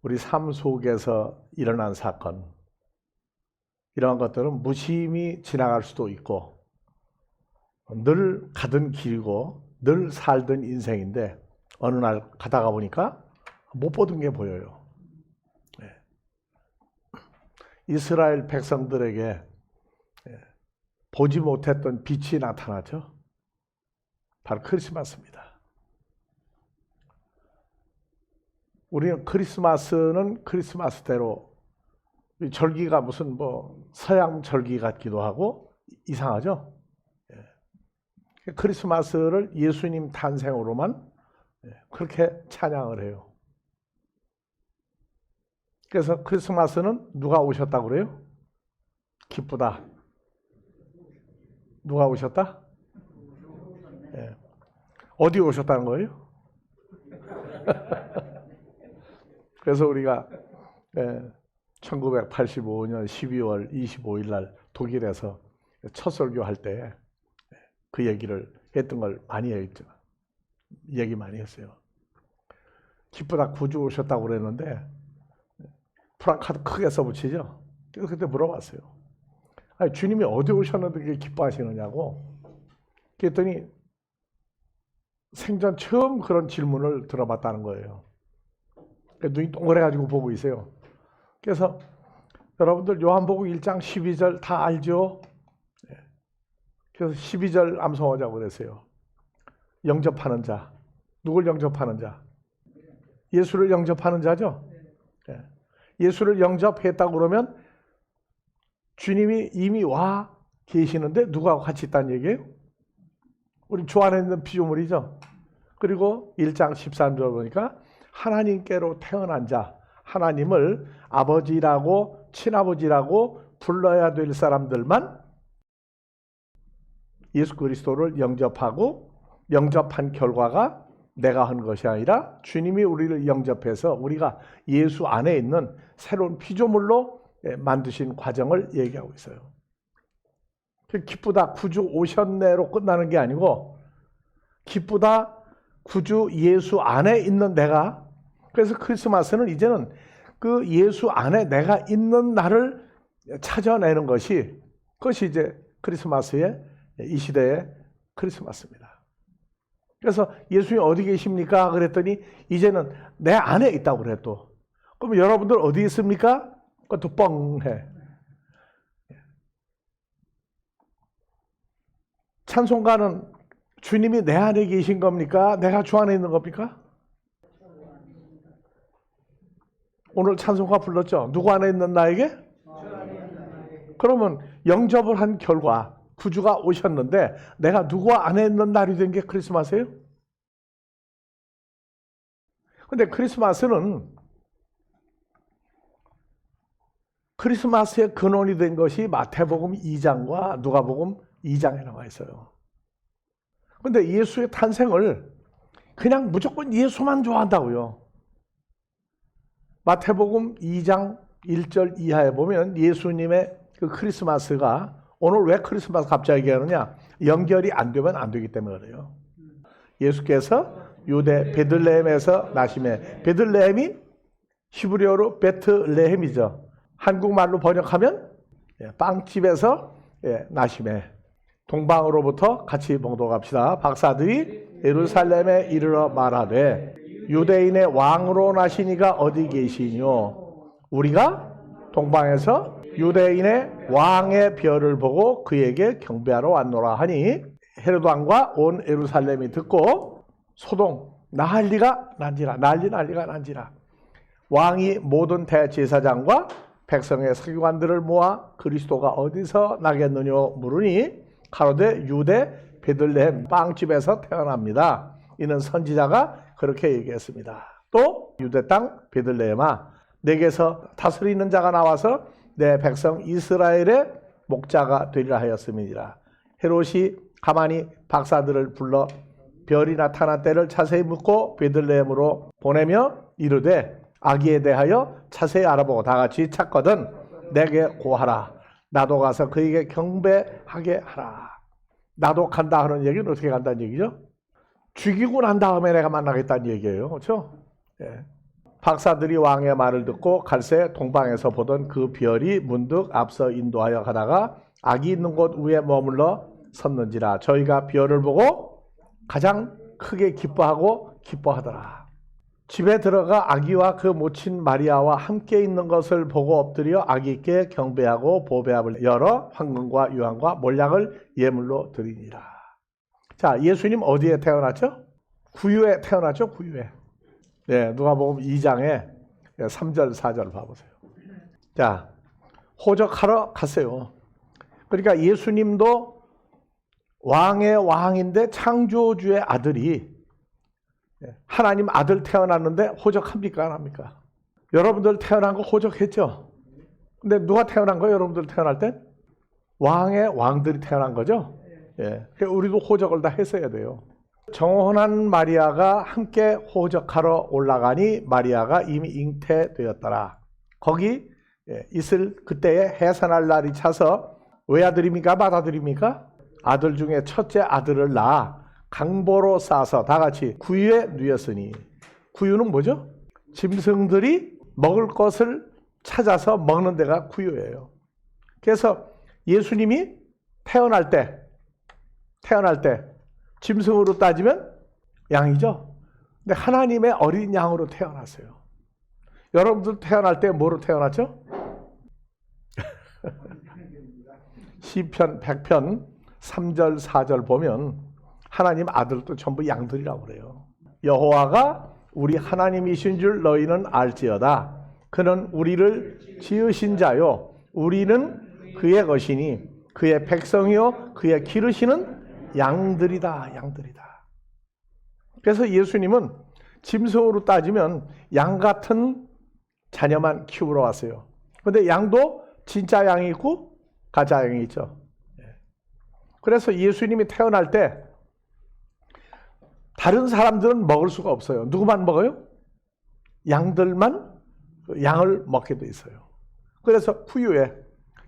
우리 삶 속에서 일어난 사건, 이러한 것들은 무심히 지나갈 수도 있고 늘 가던 길이고 늘 살던 인생인데 어느 날 가다가 보니까 못 보던 게 보여요. 이스라엘 백성들에게 보지 못했던 빛이 나타나죠. 바로 크리스마스입니다. 우리는 크리스마스는 크리스마스대로 절기가 무슨 서양 절기 같기도 하고 이상하죠. 크리스마스를 예수님 탄생으로만 그렇게 찬양을 해요. 그래서 크리스마스는 누가 오셨다고 그래요? 기쁘다. 누가 오셨다? 어디 오셨다는 거예요? 그래서 우리가 1985년 12월 25일 날 독일에서 첫 설교할 때 그 얘기를 했던 걸 많이 했죠. 얘기 많이 했어요. 기쁘다 구주 오셨다고 그랬는데 프랑카드 크게 써붙이죠. 그래서 그때 물어봤어요. 아니, 주님이 어디 오셨는데 그렇게 기뻐하시느냐고. 그랬더니 생전 처음 그런 질문을 들어봤다는 거예요. 눈이 동그래가지고 보고 있어요. 그래서 여러분들 요한복음 1장 12절 다 알죠? 그래서 12절 암송하자고 그랬어요. 영접하는 자. 누굴 영접하는 자? 예수를 영접하는 자죠? 예수를 영접했다고 그러면 주님이 이미 와 계시는데 누가 같이 있다는 얘기예요? 우리 주 안에 있는 피조물이죠. 그리고 1장 13절 보니까 하나님께로 태어난 자, 하나님을 아버지라고 친아버지라고 불러야 될 사람들만 예수 그리스도를 영접하고 영접한 결과가 내가 한 것이 아니라 주님이 우리를 영접해서 우리가 예수 안에 있는 새로운 피조물로 만드신 과정을 얘기하고 있어요. 기쁘다 구주 오셨네로 끝나는 게 아니고 기쁘다 구주 예수 안에 있는 내가, 그래서 크리스마스는 이제는 그 예수 안에 내가 있는 나를 찾아내는 그것이 이제 크리스마스의 이 시대의 크리스마스입니다. 그래서 예수님 어디 계십니까? 그랬더니 이제는 내 안에 있다고 그래 또. 그럼 여러분들 어디 있습니까? 그것도 뻥해. 찬송가는 주님이 내 안에 계신 겁니까? 내가 주 안에 있는 겁니까? 오늘 찬송가 불렀죠? 누구 안에 있는 나에게? 그러면 영접을 한 결과 구주가 오셨는데 내가 누구 안에 있는 날이 된 게 크리스마스예요? 근데 크리스마스의 근원이 된 것이 마태복음 2장과 누가복음 2장에 나와 있어요. 근데 예수의 탄생을 그냥 무조건 예수만 좋아한다고요. 마태복음 2장 1절 이하에 보면 예수님의 그 크리스마스가, 오늘 왜 크리스마스 갑자기 얘기하느냐? 연결이 안 되면 안 되기 때문에 그래요. 예수께서 유대 베들레헴에서 나심에, 베들레헴이 히브리어로 베트레헴이죠. 한국말로 번역하면 빵집에서 나심에, 동방으로부터 같이 봉독합시다. 박사들이 예루살렘에 이르러 말하되 유대인의 왕으로 나시니가 어디 계시뇨? 우리가 동방에서 유대인의 왕의 별을 보고 그에게 경배하러 왔노라 하니 헤롯 왕과 온 예루살렘이 듣고 소동 난리가 난지라. 왕이 모든 대제사장과 백성의 서기관들을 모아 그리스도가 어디서 나겠느냐 물으니 가로되 유대 베들레헴 빵집에서 태어납니다. 이는 선지자가 그렇게 얘기했습니다. 또 유대 땅 베들레헴아, 내게서 다스리는 자가 나와서 내 백성 이스라엘의 목자가 되리라 하였음이니라. 헤롯이 가만히 박사들을 불러 별이 나타난 때를 자세히 묻고 베들레헴으로 보내며 이르되 아기에 대하여 자세히 알아보고 다 같이 찾거든 내게 고하라. 나도 가서 그에게 경배하게 하라. 나도 간다 하는 얘기는 어떻게 간다는 얘기죠? 죽이고 난 다음에 내가 만나겠다는 얘기예요. 그렇죠? 예. 박사들이 왕의 말을 듣고 갈새 동방에서 보던 그 별이 문득 앞서 인도하여 가다가 악이 있는 곳 위에 머물러 섰는지라. 저희가 별을 보고 가장 크게 기뻐하더라. 집에 들어가 아기와 그 모친 마리아와 함께 있는 것을 보고 엎드려 아기께 경배하고 보배합을 열어 황금과 유황과 몰약을 예물로 드리니라. 자, 예수님 어디에 태어났죠? 구유에 태어났죠. 구유에. 네, 누가복음 2장에 3절 4절 봐보세요. 자, 호적하러 갔어요. 그러니까 예수님도 왕의 왕인데 창조주의 아들이, 하나님 아들 태어났는데 호적합니까? 안 합니까? 여러분들 태어난 거 호적했죠? 근데 누가 태어난 거예요? 여러분들 태어날 땐? 왕의 왕들이 태어난 거죠? 예. 우리도 호적을 다 했어야 돼요. 정혼한 마리아가 함께 호적하러 올라가니 마리아가 이미 잉태되었더라. 거기 있을 그때에 해산할 날이 차서 외아들입니까? 맏아들입니까? 아들 중에 첫째 아들을 낳아 강보로 싸서 다 같이 구유에 누였으니. 구유는 뭐죠? 짐승들이 먹을 것을 찾아서 먹는 데가 구유예요. 그래서 예수님이 태어날 때 짐승으로 따지면 양이죠. 근데 하나님의 어린 양으로 태어났어요. 여러분들 태어날 때 뭐로 태어났죠? 시편 100편 3절 4절 보면 하나님 아들도 전부 양들이라고 그래요. 여호와가 우리 하나님이신 줄 너희는 알지어다. 그는 우리를 지으신 자요 우리는 그의 것이니 그의 백성이요 그의 기르시는 양들이다. 그래서 예수님은 짐승으로 따지면 양 같은 자녀만 키우러 왔어요. 그런데 양도 진짜 양이 있고 가짜 양이 있죠. 그래서 예수님이 태어날 때 다른 사람들은 먹을 수가 없어요. 누구만 먹어요? 양들만 양을 먹게 돼 있어요. 그래서 구유에,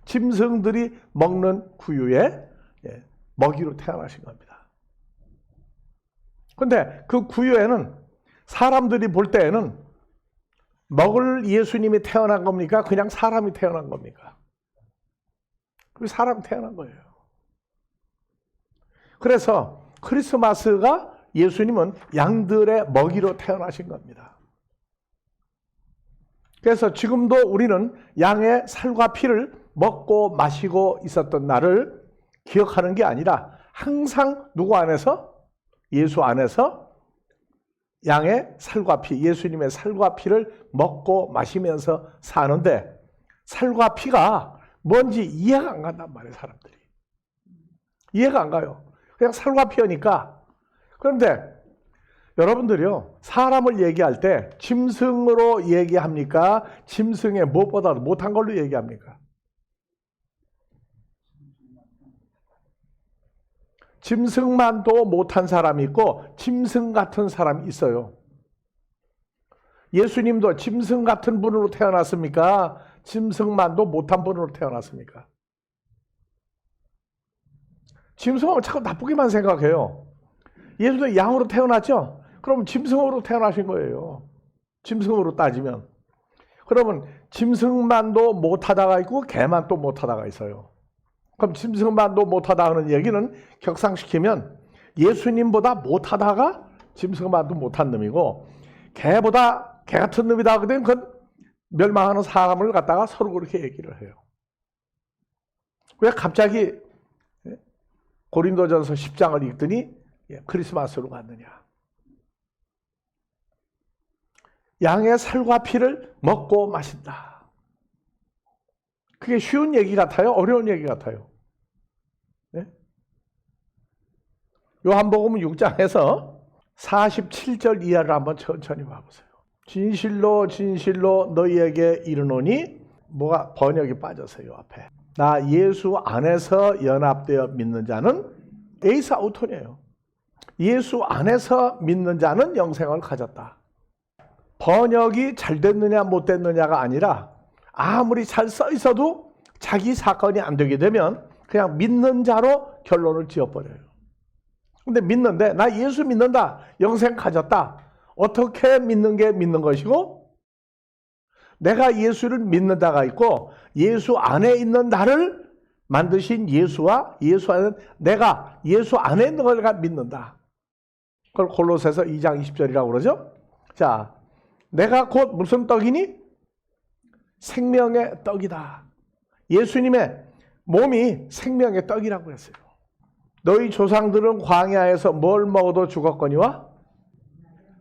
짐승들이 먹는 구유에 먹이로 태어나신 겁니다. 그런데 그 구유에는 사람들이 볼 때에는 먹을 예수님이 태어난 겁니까? 그냥 사람이 태어난 겁니까? 그 사람 태어난 거예요. 그래서 크리스마스가 예수님은 양들의 먹이로 태어나신 겁니다. 그래서 지금도 우리는 양의 살과 피를 먹고 마시고 있었던 날을 기억하는 게 아니라 항상 누구 안에서? 예수 안에서 양의 살과 피, 예수님의 살과 피를 먹고 마시면서 사는데 살과 피가 뭔지 이해가 안 간단 말이에요, 사람들이. 이해가 안 가요. 그냥 살과 피니까. 그런데 여러분들이요, 사람을 얘기할 때 짐승으로 얘기합니까? 짐승의 무엇보다도 못한 걸로 얘기합니까? 짐승만도 못한 사람이 있고 짐승 같은 사람이 있어요. 예수님도 짐승 같은 분으로 태어났습니까? 짐승만도 못한 분으로 태어났습니까? 짐승은 자꾸 나쁘게만 생각해요. 예수도 양으로 태어났죠? 그럼 짐승으로 태어나신 거예요. 짐승으로 따지면. 그러면 짐승만도 못하다가 있고 개만 또 못하다가 있어요. 그럼 짐승만도 못하다 하는 얘기는 격상시키면 예수님보다 못하다가 짐승만도 못한 놈이고 개보다 개 같은 놈이다 하거든. 그건 멸망하는 사람을 갖다가 서로 그렇게 얘기를 해요. 왜 갑자기 고린도전서 10장을 읽더니 크리스마스로 갔느냐. 양의 살과 피를 먹고 마신다. 그게 쉬운 얘기 같아요? 어려운 얘기 같아요? 네? 요한복음 6장에서 47절 이하를 한번 천천히 봐보세요. 진실로 진실로 너희에게 이르노니, 뭐가 번역이 빠졌어요 앞에. 나 예수 안에서 연합되어 믿는 자는 에이스 아우톤이에요. 예수 안에서 믿는 자는 영생을 가졌다. 번역이 잘 됐느냐 못 됐느냐가 아니라 아무리 잘 써 있어도 자기 사건이 안 되게 되면 그냥 믿는 자로 결론을 지어버려요. 근데 믿는데 나 예수 믿는다. 영생 가졌다. 어떻게 믿는 게 믿는 것이고 내가 예수를 믿는다가 있고 예수 안에 있는 나를 만드신 예수와 예수 안에 내가 예수 안에 있는 걸 내가 믿는다. 그걸 골로새서 2장 20절이라고 그러죠. 자, 내가 곧 무슨 떡이니? 생명의 떡이다. 예수님의 몸이 생명의 떡이라고 했어요. 너희 조상들은 광야에서 뭘 먹어도 죽었거니와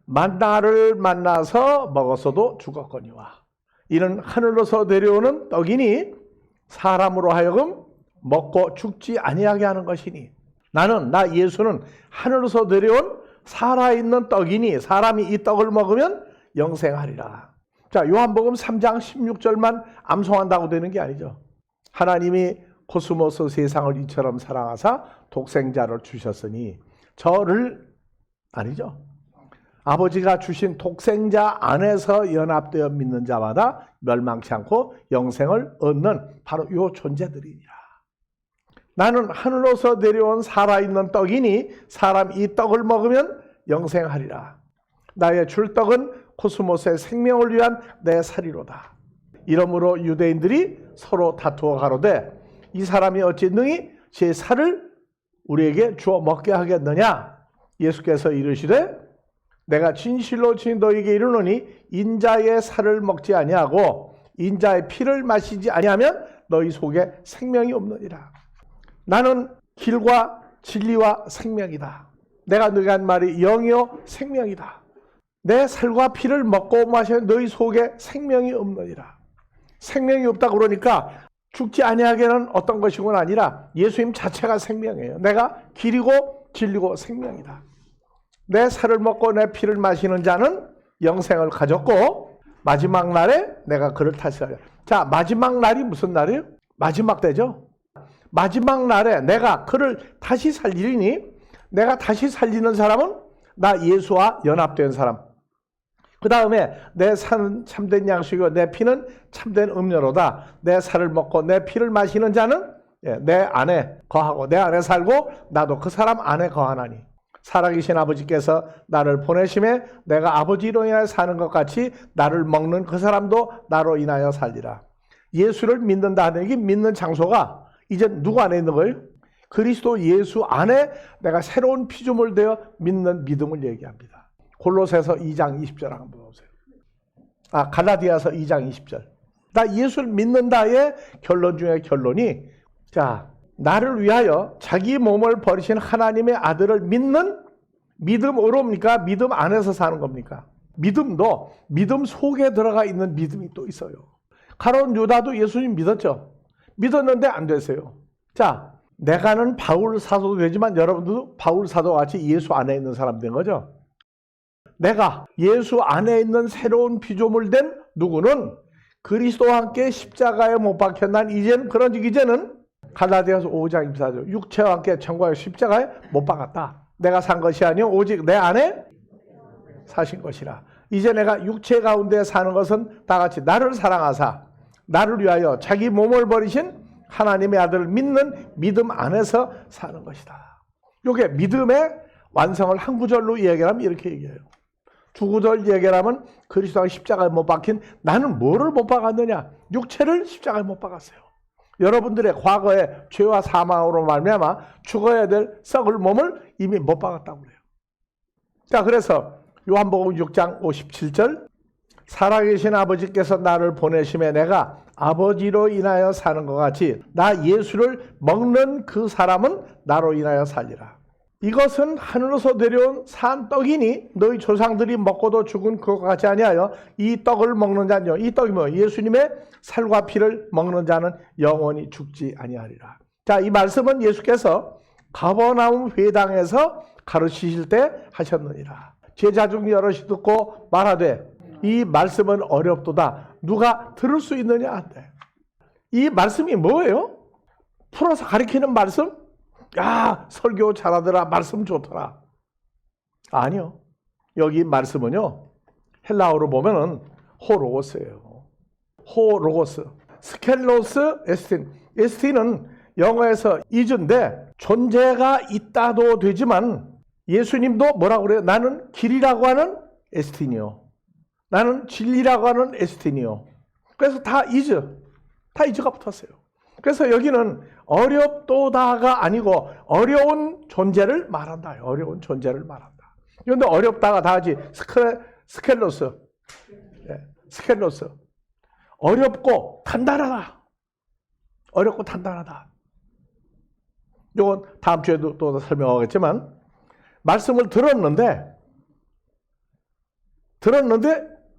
만나를 만나서 먹었어도 죽었거니와 이는 하늘로서 내려오는 떡이니 사람으로 하여금 먹고 죽지 아니하게 하는 것이니 나 예수는 하늘로서 내려온 살아있는 떡이니 사람이 이 떡을 먹으면 영생하리라. 자, 요한복음 3장 16절만 암송한다고 되는 게 아니죠. 하나님이 코스모스 세상을 이처럼 사랑하사 독생자를 주셨으니 저를 아니죠. 아버지가 주신 독생자 안에서 연합되어 믿는 자마다 멸망치 않고 영생을 얻는 바로 요 존재들이니라. 나는 하늘로서 내려온 살아있는 떡이니 사람 이 떡을 먹으면 영생하리라. 나의 줄 떡은 코스모스의 생명을 위한 내 살이로다. 이러므로 유대인들이 서로 다투어 가로되 이 사람이 어찌 능히 제 살을 우리에게 주어 먹게 하겠느냐. 예수께서 이르시되 내가 진실로 너희에게 이르노니 인자의 살을 먹지 아니하고 인자의 피를 마시지 아니하면 너희 속에 생명이 없느니라. 나는 길과 진리와 생명이다. 내가 너희가 한 말이 영이요 생명이다. 내 살과 피를 먹고 마시면 너희 속에 생명이 없느니라. 생명이 없다 그러니까 죽지 아니하게는 어떤 것이건 아니라 예수님 자체가 생명이에요. 내가 길이고 진리고 생명이다. 내 살을 먹고 내 피를 마시는 자는 영생을 가졌고 마지막 날에 내가 그를 다시 살려. 자, 마지막 날이 무슨 날이에요? 마지막 때죠. 마지막 날에 내가 그를 다시 살리니 내가 다시 살리는 사람은 나 예수와 연합된 사람. 그 다음에 내 살은 참된 양식이고 내 피는 참된 음료로다. 내 살을 먹고 내 피를 마시는 자는 내 안에 거하고 내 안에 살고 나도 그 사람 안에 거하나니 살아계신 아버지께서 나를 보내심에 내가 아버지로 인하여 사는 것 같이 나를 먹는 그 사람도 나로 인하여 살리라. 예수를 믿는다 하는 게 믿는 장소가 이제 누구 안에 있는 거예요? 그리스도 예수 안에 내가 새로운 피조물 되어 믿는 믿음을 얘기합니다. 골로새서 2장 20절 한번 보세요. 갈라디아서 2장 20절. 나 예수를 믿는다의 결론 중에 결론이 자, 나를 위하여 자기 몸을 버리신 하나님의 아들을 믿는 믿음으로입니까? 믿음 안에서 사는 겁니까? 믿음도 믿음 속에 들어가 있는 믿음이 또 있어요. 가룟 유다도 예수님 믿었죠. 믿었는데 안 됐어요. 자, 내가는 바울 사도도 되지만 여러분들도 바울 사도와 같이 예수 안에 있는 사람 된 거죠. 내가 예수 안에 있는 새로운 피조물 된 누구는 그리스도와 함께 십자가에 못 박혔난 이제는 이제는 갈라디아서 5장 24절 육체와 함께 천국의 십자가에 못 박았다. 내가 산 것이 아니요 오직 내 안에 사신 것이라. 이제 내가 육체 가운데 사는 것은 다 같이 나를 사랑하사 나를 위하여 자기 몸을 버리신 하나님의 아들을 믿는 믿음 안에서 사는 것이다. 이게 믿음의 완성을 한 구절로 얘기하면 이렇게 얘기해요. 두 구절 얘기하면 그리스도가 십자가에 못 박힌 나는 뭐를 못 박았느냐? 육체를 십자가에 못 박았어요. 여러분들의 과거의 죄와 사망으로 말미암아 죽어야 될 썩을 몸을 이미 못 박았다고 그래요. 자, 그래서 요한복음 6장 57절 살아계신 아버지께서 나를 보내심에 내가 아버지로 인하여 사는 것 같이 나 예수를 먹는 그 사람은 나로 인하여 살리라. 이것은 하늘로서 내려온 산 떡이니 너희 조상들이 먹고도 죽은 그것과 같이 아니하여 이 떡을 먹는 자는요. 이 떡이 뭐예요? 예수님의 살과 피를 먹는 자는 영원히 죽지 아니하리라. 자, 이 말씀은 예수께서 가버나움 회당에서 가르치실 때 하셨느니라. 제자 중 여럿이 듣고 말하되 이 말씀은 어렵도다. 누가 들을 수 있느냐 한대. 이 말씀이 뭐예요? 풀어서 가르치는 말씀? 야, 설교 잘하더라. 말씀 좋더라. 아니요. 여기 말씀은요. 헬라어로 보면은 호로고스예요. 호로고스. 스켈로스 에스틴. 에스틴은 영어에서 is인데 존재가 있다도 되지만 예수님도 뭐라고 그래요? 나는 길이라고 하는 에스틴이요. 나는 진리라고 하는 에스틴이요. 그래서 다 이즈가 붙었어요. 그래서 여기는 어렵도다가 아니고 어려운 존재를 말한다. 어려운 존재를 말한다. 그런데 어렵다가 다 하지. 스켈로스. 스켈로스. 어렵고 단단하다. 어렵고 단단하다. 이건 다음 주에도 또 설명하겠지만, 말씀을 들었는데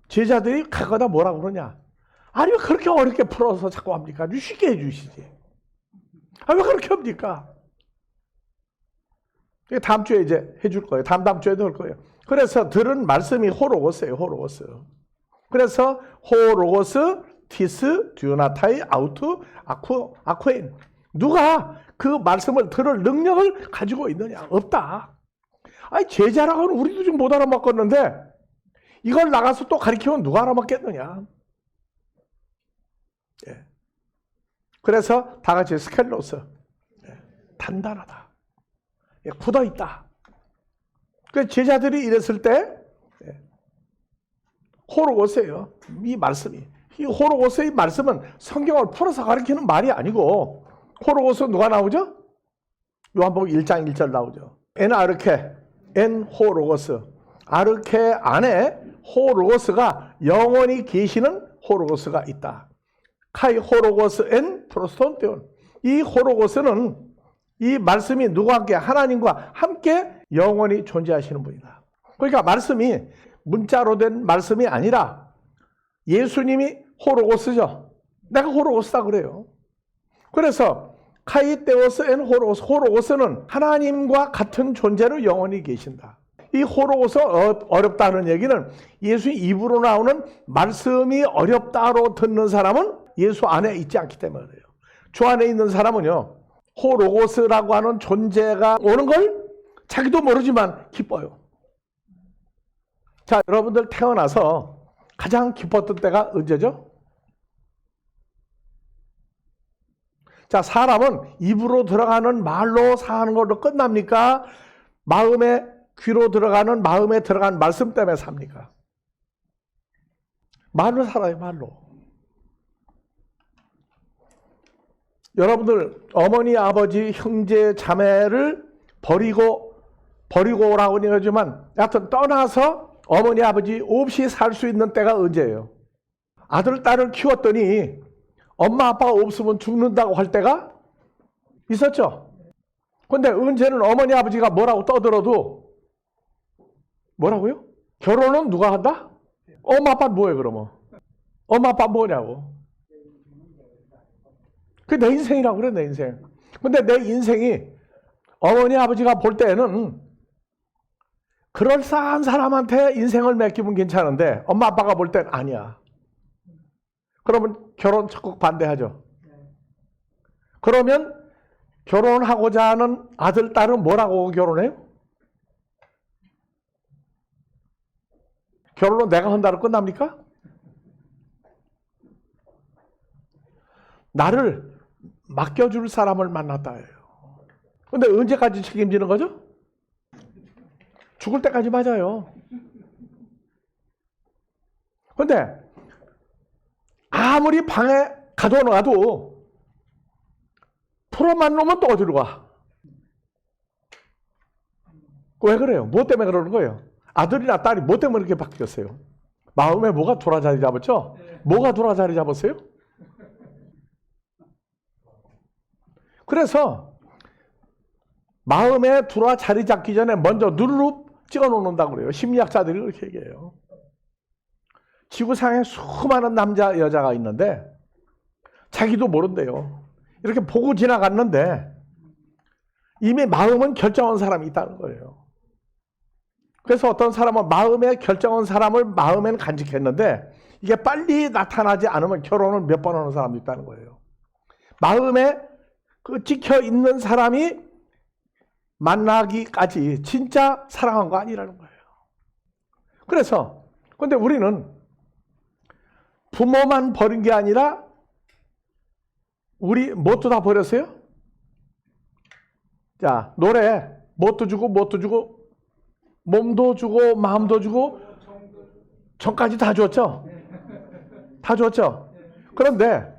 제자들이 가거다 뭐라고 그러냐. 아니 왜 그렇게 어렵게 풀어서 자꾸 합니까? 쉽게 해주시지. 왜 그렇게 합니까? 다음 주에 이제 해줄 거예요. 다음 주에도 할 거예요. 그래서 들은 말씀이 호로고스예요. 호로고스. 그래서 호로고스, 티스, 듀나타이, 아우트, 아쿠엔. 누가 그 말씀을 들을 능력을 가지고 있느냐? 없다. 아니 제자라고는 우리도 좀 못 알아먹겠는데 이걸 나가서 또 가르치면 누가 알아먹겠느냐? 예. 그래서 다 같이 스켈로스. 단단하다. 굳어있다. 그 제자들이 이랬을 때 호로고스예요. 이 말씀이. 이 호로고스의 말씀은 성경을 풀어서 가르치는 말이 아니고, 호로고스 누가 나오죠? 요한복음 1장 1절 나오죠. 엔 아르케, 엔 호로고스. 아르케 안에 호로고스가 영원히 계시는 호로고스가 있다. 카이 호로고스 엔 프로스톤테온. 이 호로고스는 이 말씀이 누구와 함께? 하나님과 함께 영원히 존재하시는 분이다. 그러니까 말씀이 문자로 된 말씀이 아니라 예수님이 호로고스죠. 내가 호로고스다 그래요. 그래서 카이테오스 엔 호로고스. 호로고스는 하나님과 같은 존재로 영원히 계신다. 이 호로고스 어렵다는 얘기는 예수 입으로 나오는 말씀이 어렵다로 듣는 사람은 예수 안에 있지 않기 때문이에요. 주 안에 있는 사람은요, 호로고스라고 하는 존재가 오는 걸 자기도 모르지만 기뻐요. 자, 여러분들 태어나서 가장 기뻤던 때가 언제죠? 자, 사람은 입으로 들어가는 말로 사는 걸로 끝납니까? 마음에 귀로 들어가는, 마음에 들어간 말씀 때문에 삽니까? 말로 살아요, 말로. 여러분들 어머니, 아버지, 형제, 자매를 버리고 오라고 하지만 여하튼 떠나서 어머니, 아버지 없이 살 수 있는 때가 언제예요? 아들, 딸을 키웠더니 엄마, 아빠가 없으면 죽는다고 할 때가 있었죠. 근데 언제는 어머니, 아버지가 뭐라고 떠들어도 뭐라고요? 결혼은 누가 한다? 엄마, 아빠는 뭐예요, 그러면? 엄마, 아빠 뭐냐고. 그게 내 인생이라고 그래, 내 인생. 근데 내 인생이 어머니, 아버지가 볼 때는 그럴싸한 사람한테 인생을 맡기면 괜찮은데 엄마, 아빠가 볼 땐 아니야. 그러면 결혼 적극 반대하죠. 그러면 결혼하고자 하는 아들, 딸은 뭐라고 결혼해요? 결혼은 내가 한다로 끝납니까? 나를 맡겨줄 사람을 만났다 해요. 근데 언제까지 책임지는 거죠? 죽을 때까지 맞아요. 근데 아무리 방에 가둬놔도 풀어만 놓으면 또 어디로 가? 왜 그래요? 뭐 때문에 그러는 거예요? 아들이나 딸이 뭐 때문에 이렇게 바뀌었어요? 마음에 뭐가 돌아 자리 잡았죠? 뭐가 돌아 자리 잡았어요? 그래서 마음에 들어와 자리 잡기 전에 먼저 누르 찍어 놓는다고 그래요. 심리학자들이 그렇게 얘기해요. 지구상에 수많은 남자, 여자가 있는데 자기도 모른대요. 이렇게 보고 지나갔는데 이미 마음은 결정한 사람이 있다는 거예요. 그래서 어떤 사람은 마음에 결정한 사람을 마음에는 간직했는데 이게 빨리 나타나지 않으면 결혼을 몇 번 하는 사람도 있다는 거예요. 마음에 그 찍혀 있는 사람이 만나기까지 진짜 사랑한 거 아니라는 거예요. 그래서 근데 우리는 부모만 버린 게 아니라 우리 뭣도 다 버렸어요? 자, 노래 뭣도 주고 몸도 주고 마음도 주고 정까지 다 줬죠? 다 줬죠? 그런데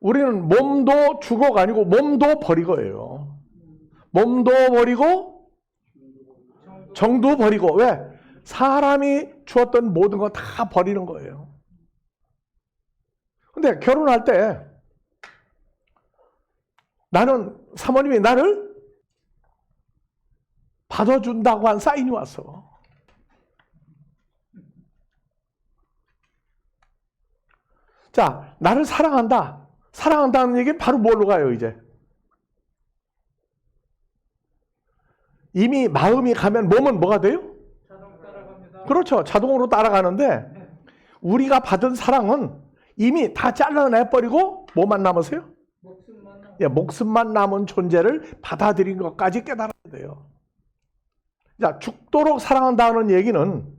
우리는 몸도 주고가 아니고 몸도 버리고예요. 몸도 버리고 정도 버리고. 왜? 사람이 주었던 모든 거 다 버리는 거예요. 근데 결혼할 때 나는 사모님이 나를 받아준다고 한 사인이 왔어. 자, 나를 사랑한다. 사랑한다는 얘기는 바로 뭘로 가요, 이제? 이미 마음이 가면 몸은 뭐가 돼요? 자동 따라갑니다. 그렇죠. 자동으로 따라가는데 우리가 받은 사랑은 이미 다 잘라내버리고 뭐만 남으세요? 목숨만 남아. 예, 목숨만 남은 존재를 받아들인 것까지 깨달아야 돼요. 자, 죽도록 사랑한다는 얘기는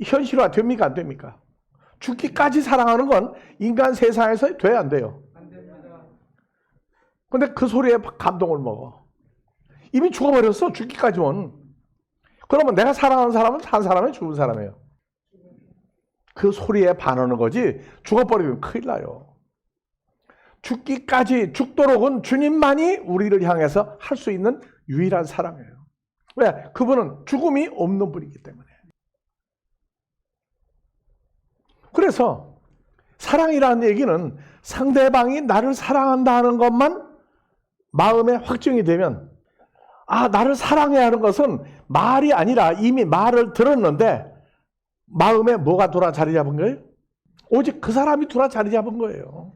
현실화 됩니까? 안 됩니까? 죽기까지 사랑하는 건 인간 세상에서 돼야 안 돼요. 안 됩니다. 근데 그 소리에 감동을 먹어. 이미 죽어버렸어, 죽기까지는. 그러면 내가 사랑하는 사람은 산 사람이에요, 죽은 사람이에요? 그 소리에 반하는 거지, 죽어버리면 큰일 나요. 죽기까지, 죽도록은 주님만이 우리를 향해서 할 수 있는 유일한 사랑이에요. 왜? 그분은 죽음이 없는 분이기 때문에. 그래서 사랑이라는 얘기는 상대방이 나를 사랑한다는 것만 마음에 확정이 되면, 아, 나를 사랑해야 하는 것은 말이 아니라 이미 말을 들었는데 마음에 뭐가 돌아 자리 잡은 거예요? 오직 그 사람이 돌아 자리 잡은 거예요.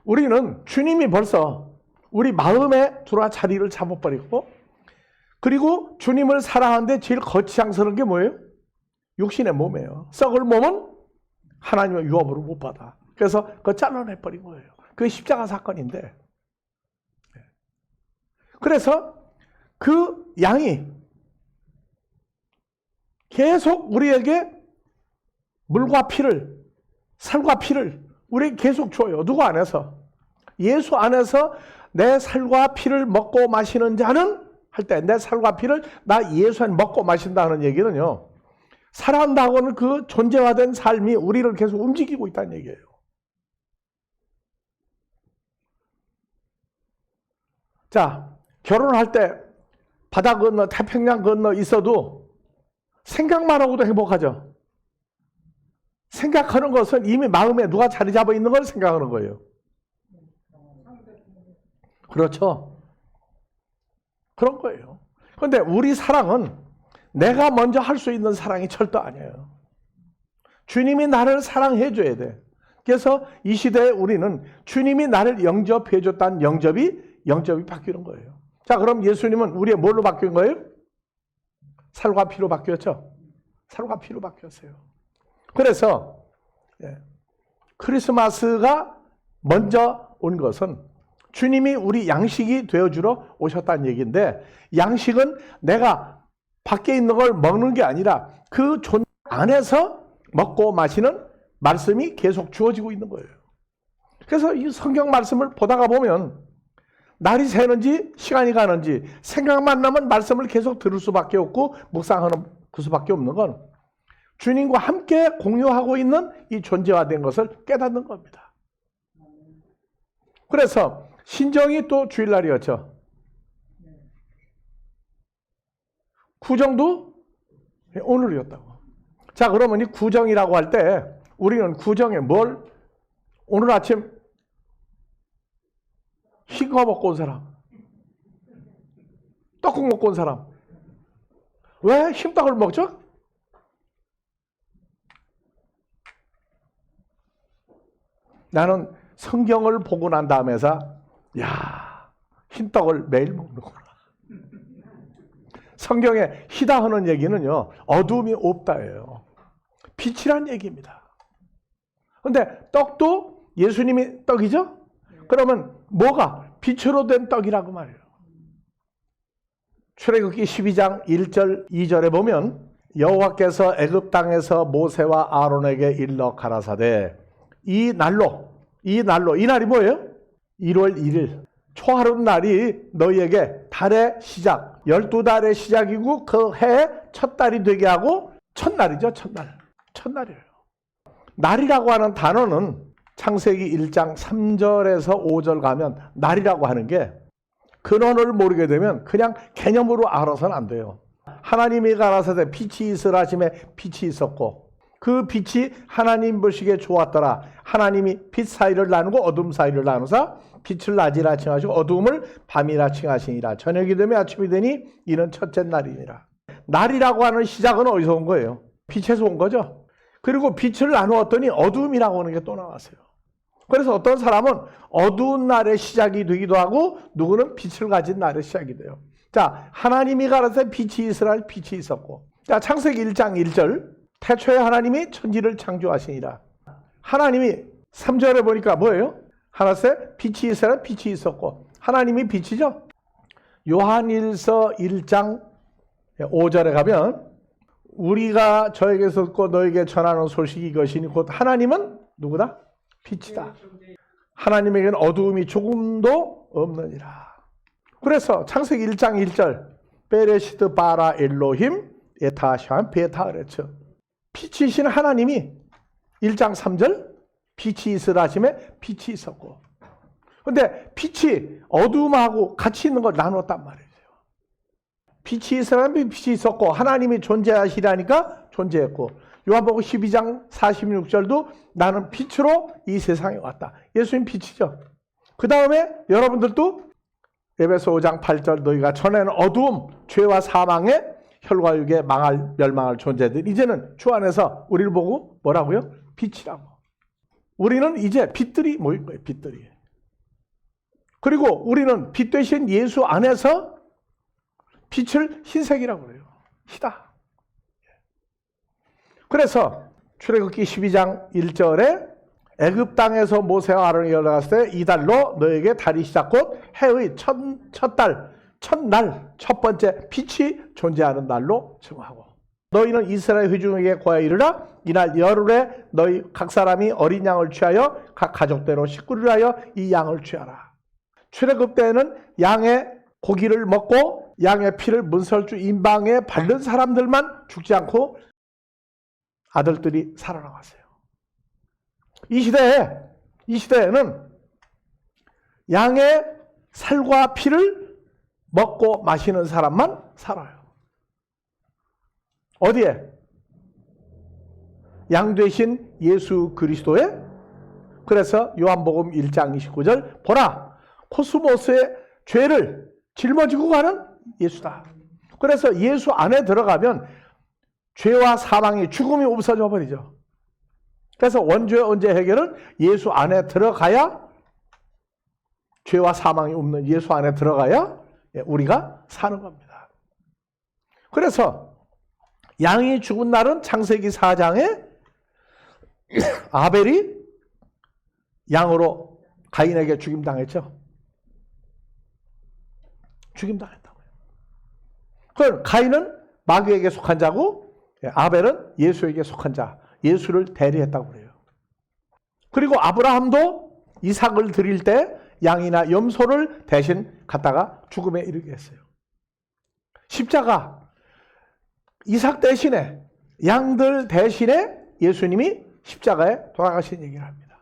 우리는 주님이 벌써 우리 마음에 돌아 자리를 잡아버리고, 그리고 주님을 사랑하는데 제일 거치장스러운 게 뭐예요? 육신의 몸이에요. 썩을 몸은 하나님의 유업으로 못 받아. 그래서 그거 잘라내버린 거예요. 그게 십자가 사건인데. 그래서 그 양이 계속 우리에게 물과 피를, 살과 피를 우리에게 계속 줘요. 누구 안에서? 예수 안에서 내 살과 피를 먹고 마시는 자는, 할 때 내 살과 피를 나 예수 안에 먹고 마신다는 얘기는요, 살아간다고는 그 존재화된 삶이 우리를 계속 움직이고 있다는 얘기예요. 자, 결혼할 때 바다 건너 태평양 건너 있어도 생각만 하고도 행복하죠. 생각하는 것은 이미 마음에 누가 자리 잡아 있는 걸 생각하는 거예요. 그렇죠. 그런 거예요. 그런데 우리 사랑은 내가 먼저 할 수 있는 사랑이 절대 아니에요. 주님이 나를 사랑해 줘야 돼. 그래서 이 시대에 우리는 주님이 나를 영접해 줬다는 영접이 바뀌는 거예요. 자, 그럼 예수님은 우리의 뭘로 바뀐 거예요? 살과 피로 바뀌었죠. 살과 피로 바뀌었어요. 그래서 크리스마스가 먼저 온 것은 주님이 우리 양식이 되어주러 오셨다는 얘기인데, 양식은 내가 밖에 있는 걸 먹는 게 아니라 그 존재 안에서 먹고 마시는 말씀이 계속 주어지고 있는 거예요. 그래서 이 성경 말씀을 보다가 보면 날이 새는지 시간이 가는지 생각만 나면 말씀을 계속 들을 수밖에 없고 묵상하는 그 수밖에 없는 건 주님과 함께 공유하고 있는 이 존재화된 것을 깨닫는 겁니다. 그래서 신정이 또 주일날이었죠. 구정도 오늘이었다고. 자, 그러면 이 구정이라고 할 때 우리는 구정에 뭘? 오늘 아침 흰 거 먹고 온 사람, 떡국 먹고 온 사람. 왜 흰떡을 먹죠? 나는 성경을 보고 난 다음에서 야, 흰떡을 매일 먹는구나. 성경에 희다 하는 얘기는요, 어둠이 없다예요. 빛이란 얘기입니다. 그런데 떡도 예수님이 떡이죠? 그러면 뭐가? 빛으로 된 떡이라고 말해요. 출애굽기 12장 1절 2절에 보면 여호와께서 애굽 땅에서 모세와 아론에게 일러 가라사대 이 날이 뭐예요? 1월 1일 초하룻 날이 너희에게 달의 시작 12달의 시작이고 그 해의 첫 달이 되게 하고 첫날이죠. 첫날이에요. 날이라고 하는 단어는 창세기 1장 3절에서 5절 가면 날이라고 하는 게 근원을 모르게 되면 그냥 개념으로 알아서는 안 돼요. 하나님이 가라사대 빛이 있으라 하심에 빛이 있었고 그 빛이 하나님 보시기에 좋았더라. 하나님이 빛 사이를 나누고 어둠 사이를 나누사 빛을 낮이라 칭하시고 어둠을 밤이라 칭하시니라. 저녁이 되면 아침이 되니 이는 첫째 날이니라. 날이라고 하는 시작은 어디서 온 거예요? 빛에서 온 거죠. 그리고 빛을 나누었더니 어둠이라고 하는 게 또 나왔어요. 그래서 어떤 사람은 어두운 날의 시작이 되기도 하고 누구는 빛을 가진 날의 시작이 돼요. 자, 하나님이 가라사대 빛이 있으라 빛이 있었고. 자, 창세기 1장 1절 태초에 하나님이 천지를 창조하시니라. 하나님이 3절에 보니까 뭐예요? 하나님의 빛이 있으라 빛이 있었고 하나님이 빛이죠. 요한일서 1장 5절에 가면 우리가 저에게서 듣고 너에게 전하는 소식이 이것이니 곧 하나님은 누구다? 빛이다. 하나님에게는 어두움이 조금도 없느니라. 그래서 창세기 1장 1절 베레시드 바라 엘로힘 에타샤 베타르츠 빛이신 하나님이 1장 3절 빛이 있으라 하심에 빛이 있었고 근데 빛이 어두움하고 같이 있는 걸 나눴단 말이에요. 빛이 있으라 빛이 있었고 하나님이 존재하시라니까 존재했고 요한복음 12장 46절도 나는 빛으로 이 세상에 왔다. 예수님 빛이죠. 그 다음에 여러분들도 에베소 5장 8절 너희가 전에는 어두움, 죄와 사망의 혈과육에 멸망할 존재들 이제는 주 안에서 우리를 보고 뭐라고요? 빛이라고. 우리는 이제 빛들이 모인 거예요. 빛들이. 그리고 우리는 빛 대신 예수 안에서 빛을 흰색이라고 그래요. 희다. 그래서 출애굽기 12장 1절에 애굽 땅에서 모세와 아론이 올라갔을 때 이달로 너에게 달이 시작 곧 해의 첫날 첫 번째 빛이 존재하는 날로 정하고 너희는 이스라엘 회중에게 고하여 이르라 이날 열흘에 너희 각 사람이 어린 양을 취하여 각 가족대로 식구를 하여 이 양을 취하라. 출애굽 때에는 양의 고기를 먹고 양의 피를 문설주 임방에 바른 사람들만 죽지 않고 아들들이 살아나왔어요. 이 시대에는 양의 살과 피를 먹고 마시는 사람만 살아요. 어디에? 양 되신 예수 그리스도에. 그래서 요한복음 1장 29절 보라 코스모스의 죄를 짊어지고 가는 예수다. 그래서 예수 안에 들어가면 죄와 사망이 죽음이 없어져 버리죠. 그래서 원죄 언제 해결은 예수 안에 들어가야 죄와 사망이 없는 예수 안에 들어가야 우리가 사는 겁니다. 그래서 양이 죽은 날은 창세기 4장에 아벨이 양으로 가인에게 죽임당했죠. 죽임당했다고요. 그럼 가인은 마귀에게 속한 자고 아벨은 예수에게 속한 자, 예수를 대리했다고 그래요. 그리고 아브라함도 이삭을 드릴 때 양이나 염소를 대신 갖다가 죽음에 이르게 했어요. 십자가, 이삭 대신에, 양들 대신에 예수님이 십자가에 돌아가신 얘기를 합니다.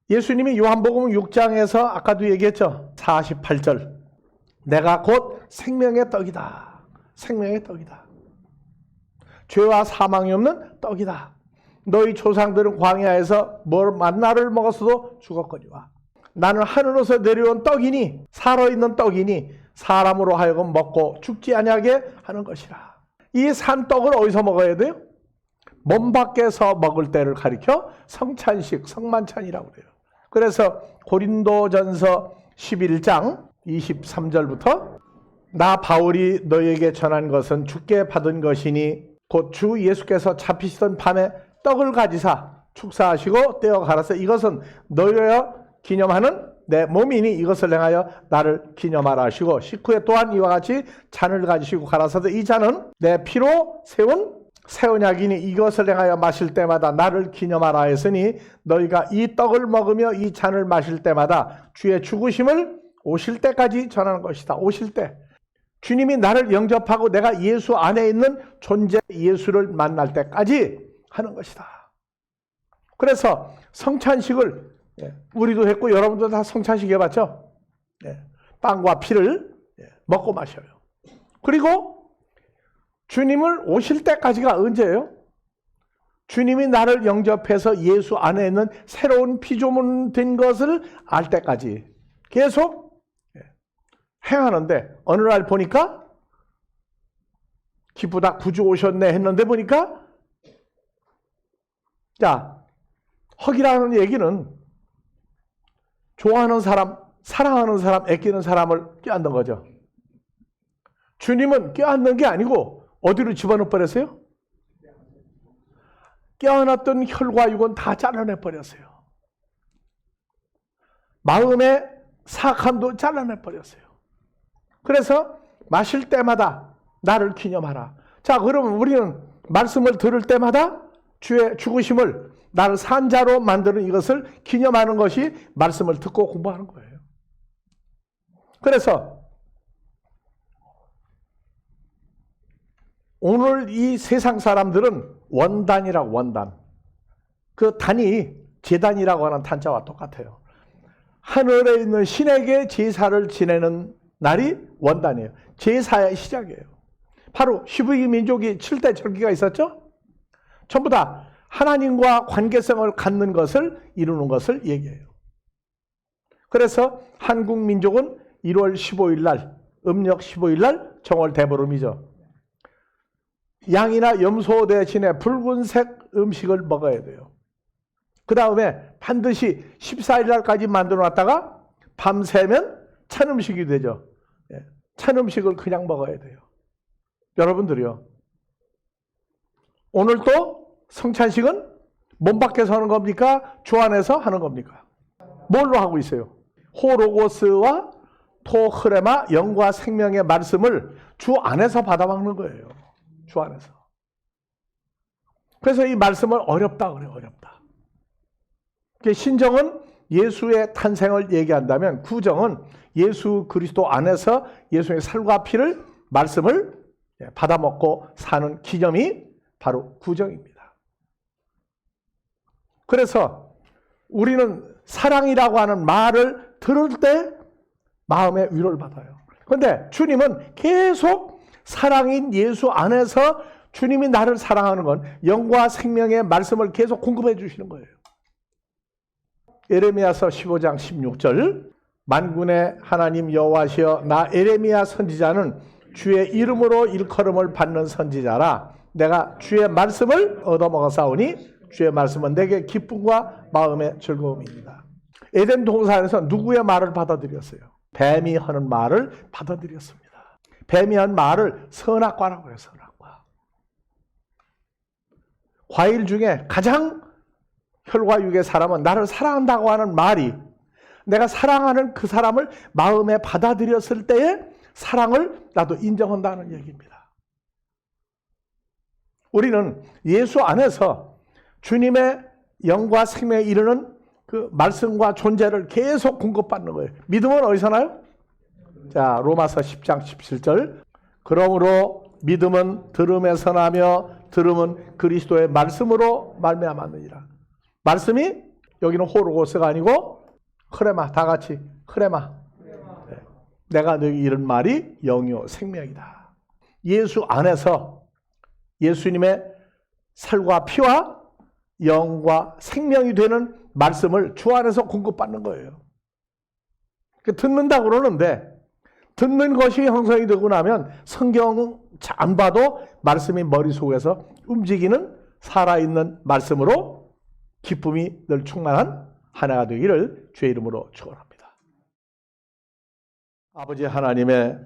예수님이 요한복음 6장에서 아까도 얘기했죠. 48절. 내가 곧 생명의 떡이다. 생명의 떡이다. 죄와 사망이 없는 떡이다. 너희 조상들은 광야에서 만나를 먹었어도 죽었거니와 나는 하늘에서 내려온 떡이니 살아있는 떡이니 사람으로 하여금 먹고 죽지 아니하게 하는 것이라. 이 산떡을 어디서 먹어야 돼요? 몸 밖에서 먹을 때를 가리켜 성찬식, 성만찬이라고 그래요. 그래서 고린도전서 11장 23절부터 나 바울이 너희에게 전한 것은 주께 받은 것이니 곧 주 예수께서 잡히시던 밤에 떡을 가지사 축사하시고 떼어 가라사 이것은 너희여 기념하는 내 몸이니 이것을 행하여 나를 기념하라 하시고 식후에 또한 이와 같이 잔을 가지시고 가라사대 이 잔은 내 피로 세운 새 언약이니 이것을 행하여 마실 때마다 나를 기념하라 했으니 너희가 이 떡을 먹으며 이 잔을 마실 때마다 주의 죽으심을 오실 때까지 전하는 것이다. 오실 때 주님이 나를 영접하고 내가 예수 안에 있는 존재 예수를 만날 때까지 하는 것이다. 그래서 성찬식을 우리도 했고 여러분도 다 성찬식 해봤죠? 빵과 피를 먹고 마셔요. 그리고 주님을 오실 때까지가 언제예요? 주님이 나를 영접해서 예수 안에 있는 새로운 피조물 된 것을 알 때까지 계속 행하는데 어느 날 보니까 기쁘다 구주 오셨네 했는데 보니까 자, 허기라는 얘기는 좋아하는 사람, 사랑하는 사람, 아끼는 사람을 껴안는 거죠. 주님은 껴안는 게 아니고 어디로 집어넣어 버렸어요? 껴안았던 혈과 육은 다 잘라내 버렸어요. 마음의 사악함도 잘라내 버렸어요. 그래서 마실 때마다 나를 기념하라. 자, 그러면 우리는 말씀을 들을 때마다 주의 죽으심을 나를 산자로 만드는 이것을 기념하는 것이 말씀을 듣고 공부하는 거예요. 그래서 오늘 이 세상 사람들은 원단이라고 원단. 그 단이 제단이라고 하는 단자와 똑같아요. 하늘에 있는 신에게 제사를 지내는 날이 원단이에요. 제사의 시작이에요. 바로 히브리 민족이 7대 절기가 있었죠? 전부 다 하나님과 관계성을 갖는 것을 이루는 것을 얘기해요. 그래서 한국 민족은 1월 15일 날, 음력 15일 날 정월 대보름이죠. 양이나 염소 대신에 붉은색 음식을 먹어야 돼요. 그 다음에 반드시 14일 날까지 만들어 놨다가 밤새면 찬 음식이 되죠. 찬 음식을 그냥 먹어야 돼요. 여러분들이요. 오늘 또 성찬식은 몸 밖에서 하는 겁니까? 주 안에서 하는 겁니까? 뭘로 하고 있어요? 호로고스와 토흐레마 영과 생명의 말씀을 주 안에서 받아먹는 거예요. 주 안에서. 그래서 이 말씀을 어렵다 그래요. 어렵다. 신정은 예수의 탄생을 얘기한다면 구정은 예수 그리스도 안에서 예수의 살과 피를 말씀을 받아먹고 사는 기념이 바로 구정입니다. 그래서 우리는 사랑이라고 하는 말을 들을 때 마음의 위로를 받아요. 그런데 주님은 계속 사랑인 예수 안에서 주님이 나를 사랑하는 건 영과 생명의 말씀을 계속 공급해 주시는 거예요. 예레미야서 15장 16절 만군의 하나님 여호와시여 나 예레미야 선지자는 주의 이름으로 일컬음을 받는 선지자라 내가 주의 말씀을 얻어먹었사오니 주의 말씀은 내게 기쁨과 마음의 즐거움입니다. 에덴 동산에서 누구의 말을 받아들였어요? 뱀이 하는 말을 받아들였습니다. 뱀이 한 말을 선악과라고 해요. 선악과. 과일 중에 가장 혈과 육의 사람은 나를 사랑한다고 하는 말이 내가 사랑하는 그 사람을 마음에 받아들였을 때에 사랑을 나도 인정한다는 얘기입니다. 우리는 예수 안에서 주님의 영과 생명에 이르는 그 말씀과 존재를 계속 공급받는 거예요. 믿음은 어디서 나요? 자, 로마서 10장 17절. 그러므로 믿음은 들음에서 나며 들음은 그리스도의 말씀으로 말미암았느니라. 말씀이 여기는 호로고스가 아니고 흐레마, 다 같이 흐레마. 내가 너에게 이런 말이 영이요 생명이다. 예수 안에서 예수님의 살과 피와 영과 생명이 되는 말씀을 주 안에서 공급받는 거예요. 듣는다고 그러는데 듣는 것이 형성이 되고 나면 성경 안 봐도 말씀이 머릿속에서 움직이는 살아있는 말씀으로 기쁨이 늘 충만한 한 해가 되기를 주의 이름으로 축원합니다. 아버지 하나님의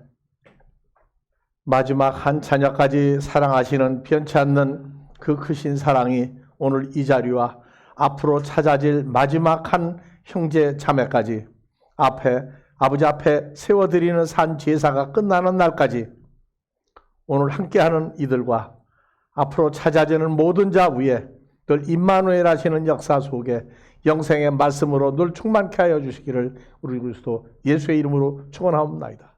마지막 한 자녀까지 사랑하시는 변치 않는 그 크신 사랑이 오늘 이 자리와 앞으로 찾아질 마지막 한 형제 자매까지 아버지 앞에 세워드리는 산 제사가 끝나는 날까지 오늘 함께하는 이들과 앞으로 찾아지는 모든 자 위에 늘 임마누엘 하시는 역사 속에 영생의 말씀으로 늘 충만케 하여 주시기를 우리 그리스도 예수의 이름으로 축원하옵나이다.